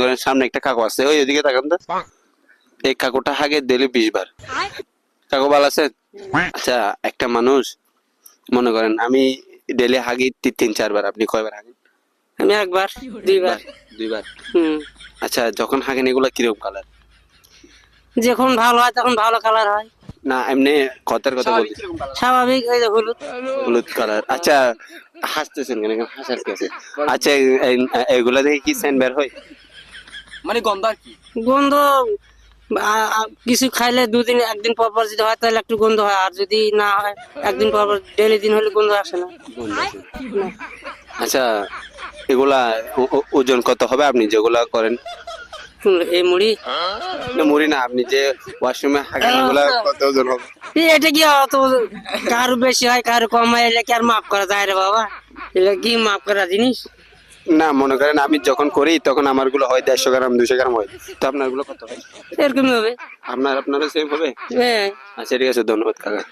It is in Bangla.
করেন সামনে একটা কাকু আছে, ওই ওইদিকে তাকান তো, এই কাকুটা হাগে ডেলি 20 বার। কাকু ভালো আছেন? আচ্ছা, একটা মানুষ মনে করেন আমি ডেলি হাগি 3-4 বার, আপনি কয়বার হাগেন? আমি একবার, দুইবার। 2 বার। হুম। আচ্ছা, যখন হাগেন এগুলা কিরকম কালার? যখন ভালো হয় তখন ভালো কালার হয়, না এমনি কথার কথা বলি, স্বাভাবিক ওই যে হলুদ। হলুদ কালার। আচ্ছা, হাসতেছেন কেন? এখানে হাসার কি আছে? আচ্ছা, এগুলা দেখে কি সেন্ট বের হয়? মানে গন্ধ আর কি? গন্ধ কিছু খাইলে দুদিন একদিন পর পর যদি হয় তাহলে একটু গন্ধ হয়, আর যদি না হয় একদিন পর পর ডেলি দিন হলে গন্ধ আসে না। গন্ধ আছে। আচ্ছা, এগুলা ওজন কত হবে আপনি যেগুলা করেন? এই মুড়ি, না মুড়ি না, আপনি যে ওয়াশরুমে হাগেন এগুলা কত ওজন হবে? এটা কি অত, কারো বেশি হয় কারো কম হয়, এটা কি আর মাপ করা যায় রে বাবা? এটা কি মাপ করা জিনিস? না মনে করেন আমি যখন করি তখন আমার গুলো হয় 150 গ্রাম 200 গ্রাম হয়, তো আপনার গুলো কত হয়? এরকমই হবে। আপনারও সেম হবে? হ্যাঁ। আচ্ছা ঠিক আছে, ধন্যবাদ কাকা।